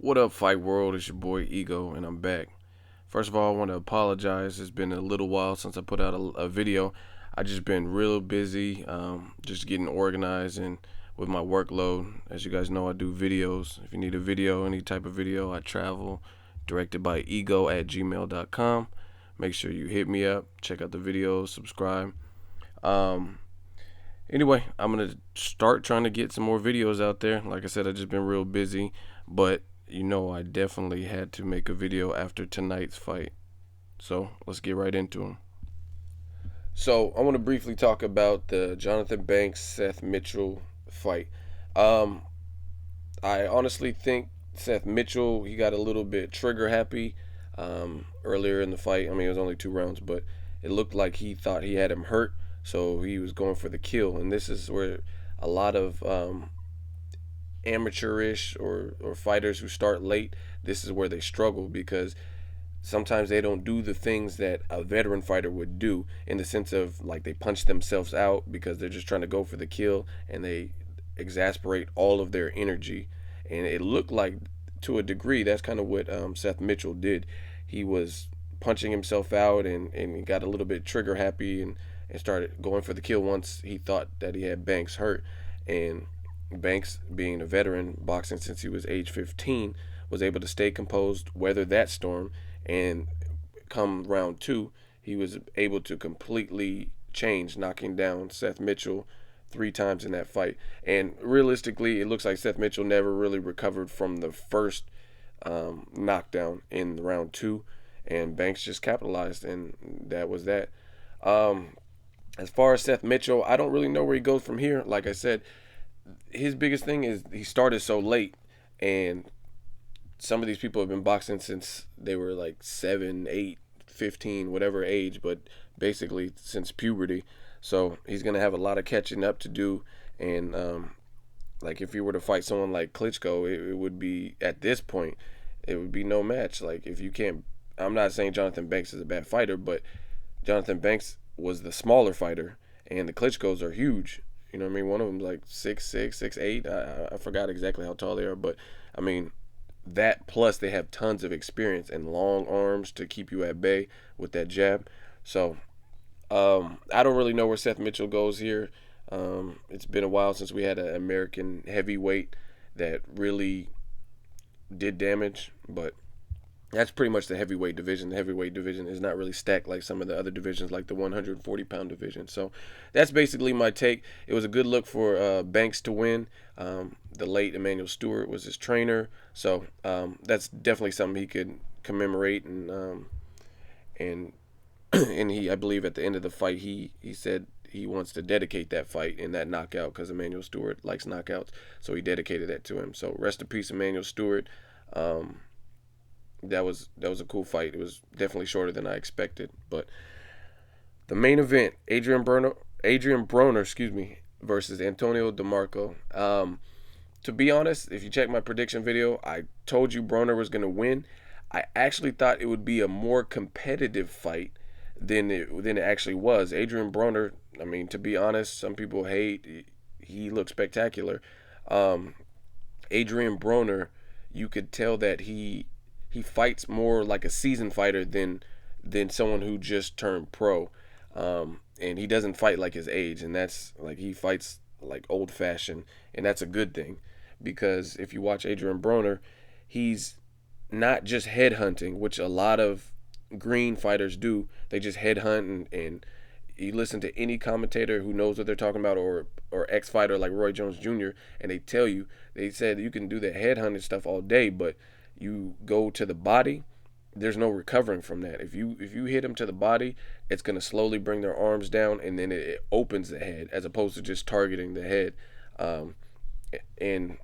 What up, Fight World? It's your boy Ego, and I'm back. First of all, I want to apologize. It's been a little while since I put out a video. I just been real busy, just getting organized and with my workload. As you guys know, I do videos. If you need a video, any type of video, I travel. Directed by ego@gmail.com. Make sure you hit me up. Check out the videos. Subscribe. Um, anyway, I'm gonna start trying to get some more videos out there. Like I said, I just been real busy, but I definitely had to make a video after tonight's fight. So let's get right into them. So I want to briefly talk about the Jonathan Banks Seth Mitchell fight. Um, I honestly think Seth Mitchell he got a little bit trigger happy earlier in the fight. I mean, it was only 2 rounds, but it looked like he thought he had him hurt, so he was going for the kill. And this is where a lot of amateurish or fighters who start late, this is where they struggle because sometimes they don't do the things that a veteran fighter would do in the sense of like they punch themselves out because they're just trying to go for the kill and they exasperate all of their energy. And it looked like to a degree that's kind of what Seth Mitchell did. He was punching himself out and he got a little bit trigger happy and started going for the kill once he thought that he had Banks hurt. And Banks, being a veteran boxing since he was age 15, was able to stay composed, weather that storm, and come round two, he was able to completely change, knocking down Seth Mitchell 3 times in that fight. And realistically, it looks like Seth Mitchell never really recovered from the first knockdown in round two, and Banks just capitalized, and that was that. Um, as far as Seth Mitchell, I don't really know where he goes from here. Like I said, his biggest thing is he started so late, and some of these people have been boxing since they were like 7, 8, 15, whatever age, but basically since puberty. So he's gonna have a lot of catching up to do, and like if you were to fight someone like Klitschko, it would be at this point, it would be no match. Like if you can't, I'm not saying Jonathan Banks is a bad fighter, but Jonathan Banks was the smaller fighter, and the Klitschko's are huge. You know what I mean? One of them's like 6'6", 6'8". I forgot exactly how tall they are, but I mean that plus they have tons of experience and long arms to keep you at bay with that jab. So I don't really know where Seth Mitchell goes here. It's been a while since we had an American heavyweight that really did damage, but that's pretty much the heavyweight division. The heavyweight division is not really stacked like some of the other divisions, like the 140-pound division. So that's basically my take. It was a good look for Banks to win. The late Emmanuel Stewart was his trainer, so that's definitely something he could commemorate. And and he, I believe, at the end of the fight, he said he wants to dedicate that fight and that knockout because Emmanuel Stewart likes knockouts, so he dedicated that to him. So rest in peace, Emmanuel Stewart. That was a cool fight. It was definitely shorter than I expected. But the main event, Adrien Broner, versus Antonio DeMarco. To be honest, if you check my prediction video, I told you Broner was gonna win. I actually thought it would be a more competitive fight than it actually was. Adrien Broner, I mean, to be honest, some people hate. He looked spectacular. Um, Adrien Broner, you could tell that he fights more like a seasoned fighter than someone who just turned pro. And he doesn't fight like his age, and that's like he fights like old fashioned, and that's a good thing because if you watch Adrien Broner, he's not just headhunting, which a lot of green fighters do. They just headhunt and you listen to any commentator who knows what they're talking about or ex fighter like Roy Jones Jr. and they tell you they said you can do the headhunting stuff all day, but you go to the body, there's no recovering from that. If you hit them to the body, it's gonna slowly bring their arms down and then it opens the head as opposed to just targeting the head. Um, and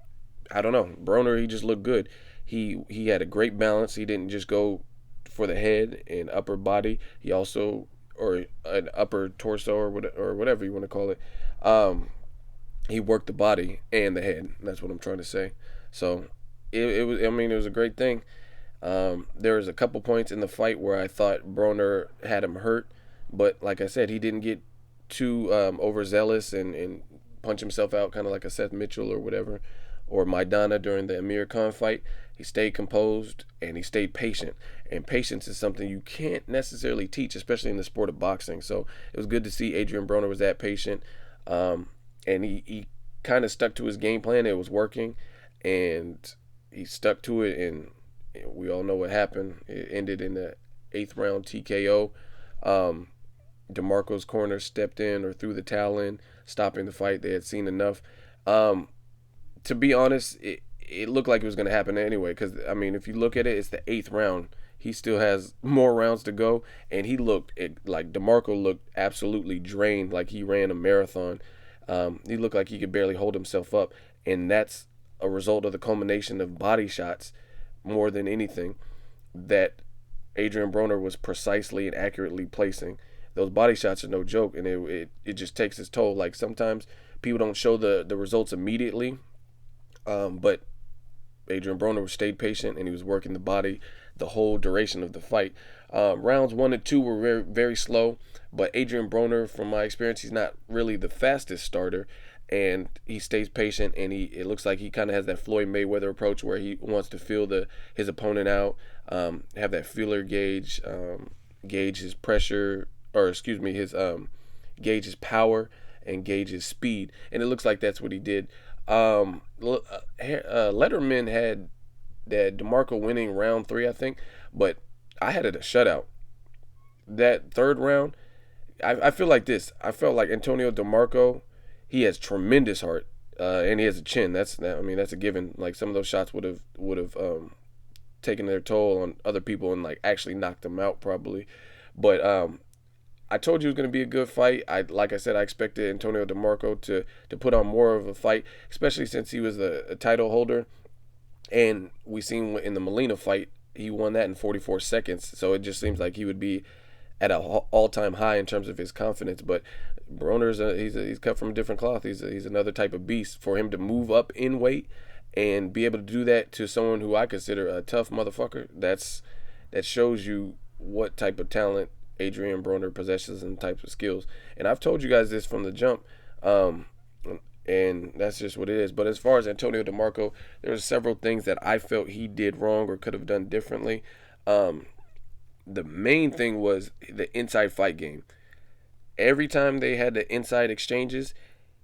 I don't know, Broner he just looked good. He had a great balance. He didn't just go for the head and upper body. He also or an upper torso or whatever you want to call it. He worked the body and the head. That's what I'm trying to say. So it was. I mean, it was a great thing. There was a couple points in the fight where I thought Broner had him hurt, but like I said, he didn't get too overzealous and punch himself out, kind of like a Seth Mitchell or whatever. or Maidana during the Amir Khan fight. He stayed composed and he stayed patient. And patience is something you can't necessarily teach, especially in the sport of boxing. So it was good to see Adrien Broner was that patient. And he kind of stuck to his game plan. It was working. And he stuck to it. And we all know what happened. It ended in the 8th round TKO. DeMarco's corner stepped in or threw the towel in, stopping the fight. They had seen enough. To be honest, it looked like it was going to happen anyway. Because, I mean, if you look at it, it's the 8th round. He still has more rounds to go. And he looked, like DeMarco looked absolutely drained, like he ran a marathon. He looked like he could barely hold himself up. And that's a result of the culmination of body shots more than anything that Adrien Broner was precisely and accurately placing. Those body shots are no joke, and it just takes its toll. Like, sometimes people don't show the results immediately, but Adrien Broner stayed patient, and he was working the body the whole duration of the fight. Rounds 1 and 2 were very, very slow, but Adrien Broner, from my experience, he's not really the fastest starter, and he stays patient, and it looks like he kind of has that Floyd Mayweather approach where he wants to feel his opponent out, have that feeler gauge, gauge his pressure, or excuse me, gauge his power and gauge his speed, and it looks like that's what he did. Letterman had that DeMarco winning round 3, I think, but I had it a shutout. That 3rd round, I feel like this. I felt like Antonio DeMarco, he has tremendous heart, and he has a chin. That's a given. Like, some of those shots would have taken their toll on other people and like actually knocked them out probably, but I told you it was going to be a good fight. Like I said, I expected Antonio DeMarco to put on more of a fight, especially since he was a title holder. And we seen in the Molina fight, he won that in 44 seconds. So it just seems like he would be at an all-time high in terms of his confidence. But Broner's he's cut from a different cloth. He's another type of beast. For him to move up in weight and be able to do that to someone who I consider a tough motherfucker, that shows you what type of talent Adrien Broner possesses and types of skills. And I've told you guys this from the jump, and that's just what it is. But as far as Antonio DeMarco, there were several things that I felt he did wrong or could have done differently. The main thing was the inside fight game. Every time they had the inside exchanges,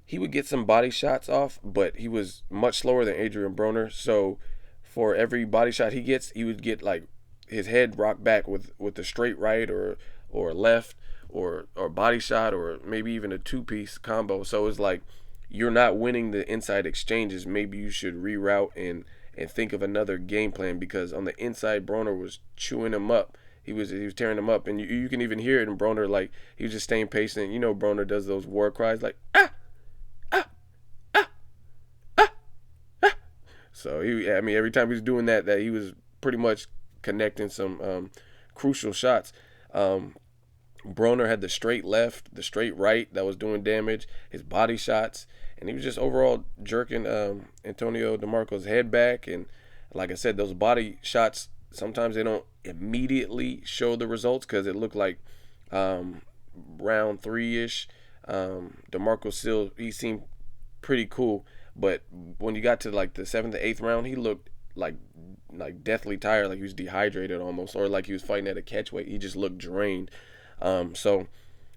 he would get some body shots off, but he was much slower than Adrien Broner. So for every body shot he gets, he would get like his head rocked back with a straight right or left or body shot or maybe even a 2-piece combo. So it's like, you're not winning the inside exchanges. Maybe you should reroute and think of another game plan, because on the inside, Broner was chewing him up. He was tearing him up, and you can even hear it in Broner. Like, he was just staying patient. You know, Broner does those war cries like ah, ah, ah, ah, ah. So every time he was doing that he was pretty much connecting some crucial shots. Broner had the straight left, the straight right that was doing damage, his body shots, and he was just overall jerking Antonio DeMarco's head back. And like I said, those body shots, sometimes they don't immediately show the results, because it looked like round 3-ish, DeMarco still, he seemed pretty cool, but when you got to like the 7th to 8th round, he looked like deathly tired, like he was dehydrated almost, or like he was fighting at a catch weight. He just looked drained. So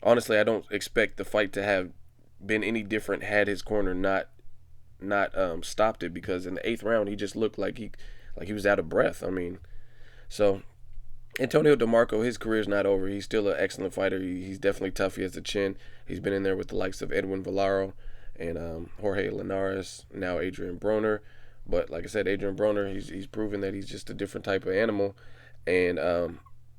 honestly, I don't expect the fight to have been any different had his corner not stopped it, because in the 8th round he just looked like he was out of breath. So Antonio DeMarco, his career's not over. He's still an excellent fighter. He's definitely tough. He has a chin. He's been in there with the likes of Edwin Villaro and Jorge Linares, now Adrien Broner. But like I said, Adrien Broner, he's proven that he's just a different type of animal. And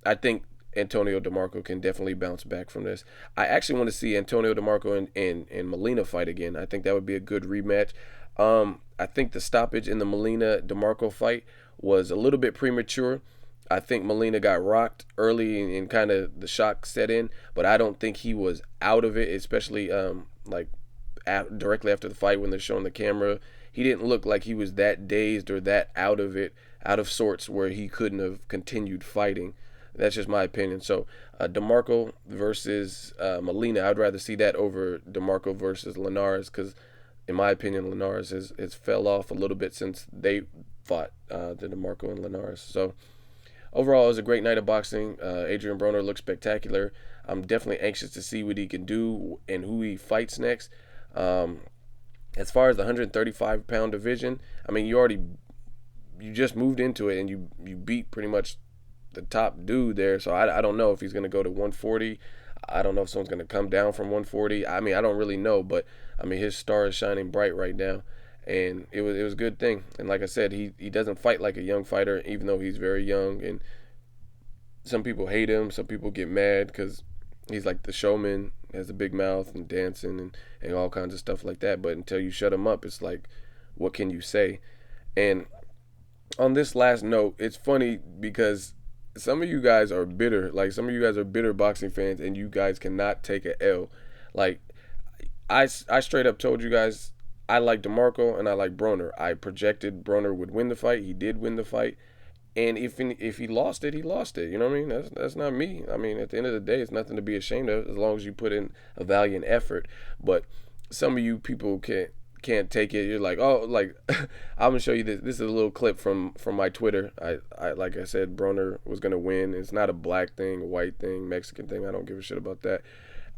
I think Antonio DeMarco can definitely bounce back from this. I actually want to see Antonio DeMarco and Molina fight again. I think that would be a good rematch. I think the stoppage in the Molina DeMarco fight was a little bit premature. I think Molina got rocked early and kind of the shock set in, but I don't think he was out of it, especially directly after the fight when they're showing the camera. He didn't look like he was that dazed or that out of sorts where he couldn't have continued fighting. That's just my opinion. So DeMarco versus Molina, I'd rather see that over DeMarco versus Linares, because in my opinion, Linares has fell off a little bit since they fought the DeMarco and Linares. So overall, it was a great night of boxing. Adrien Broner looks spectacular. I'm definitely anxious to see what he can do and who he fights next. Um, as far as the 135-pound division, I mean, you just moved into it and you beat pretty much the top dude there. So I don't know if he's gonna go to 140. I don't know if someone's gonna come down from 140. I mean, I don't really know, but I mean, his star is shining bright right now, and it was a good thing. And like I said, he doesn't fight like a young fighter, even though he's very young. And some people hate him. Some people get mad because he's like the showman, has a big mouth and dancing and all kinds of stuff like that. But until you shut him up, it's like, what can you say? And on this last note, it's funny because some of you guys are bitter. Like, some of you guys are bitter boxing fans, and you guys cannot take a L. Like, I straight up told you guys I like DeMarco and I like Broner. I projected Broner would win the fight. He did win the fight. And if he lost it, he lost it. You know what I mean? That's not me. I mean, at the end of the day, it's nothing to be ashamed of as long as you put in a valiant effort. But some of you people can't take it. You're like, oh, like I'm gonna show you this. This is a little clip from my Twitter. I like I said, Broner was gonna win. It's not a black thing, a white thing, Mexican thing. I don't give a shit about that.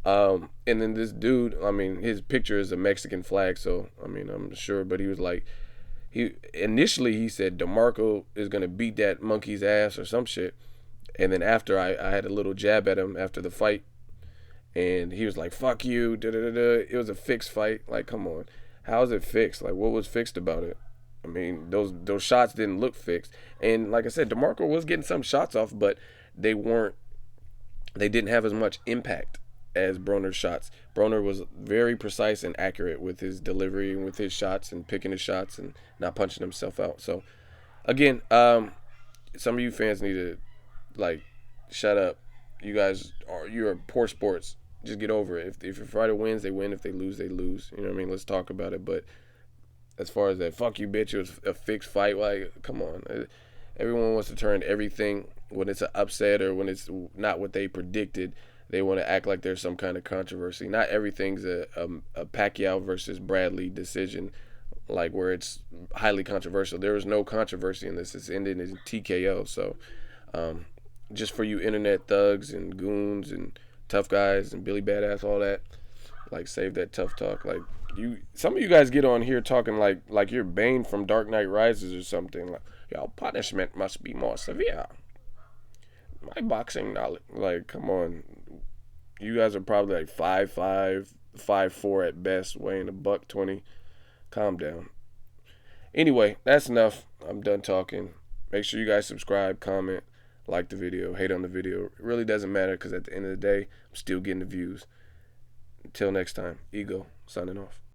And then this dude, I mean, his picture is a Mexican flag, so I mean, I'm sure, but he was like, he said DeMarco is gonna beat that monkey's ass or some shit, and then after I had a little jab at him after the fight, and he was like, fuck you, da da da da. It was a fixed fight. Like, come on, how is it fixed? Like, what was fixed about it? I mean, those shots didn't look fixed, and like I said, DeMarco was getting some shots off, but they didn't have as much impact as Broner's shots. Broner was very precise and accurate with his delivery and with his shots and picking his shots and not punching himself out. So again, some of you fans need to like shut up. You're poor sports. Just get over it. If your fighter wins, they win. If they lose, they lose. You know what I mean? Let's talk about it. But as far as that, fuck you, bitch, it was a fixed fight. Like, come on. Everyone wants to turn everything when it's an upset or when it's not what they predicted. They want to act like there's some kind of controversy. Not everything's a Pacquiao versus Bradley decision, like where it's highly controversial. There was no controversy in this. It's ended in TKO. So, just for you internet thugs and goons and tough guys and Billy Badass, all that, like, save that tough talk. Like, some of you guys get on here talking like you're Bane from Dark Knight Rises or something. Like, y'all punishment must be more severe. My boxing knowledge, like, come on. You guys are probably like 5'5", 5'4" at best, weighing $120. Calm down. Anyway, that's enough. I'm done talking. Make sure you guys subscribe, comment, like the video, hate on the video. It really doesn't matter because at the end of the day, I'm still getting the views. Until next time, Ego, signing off.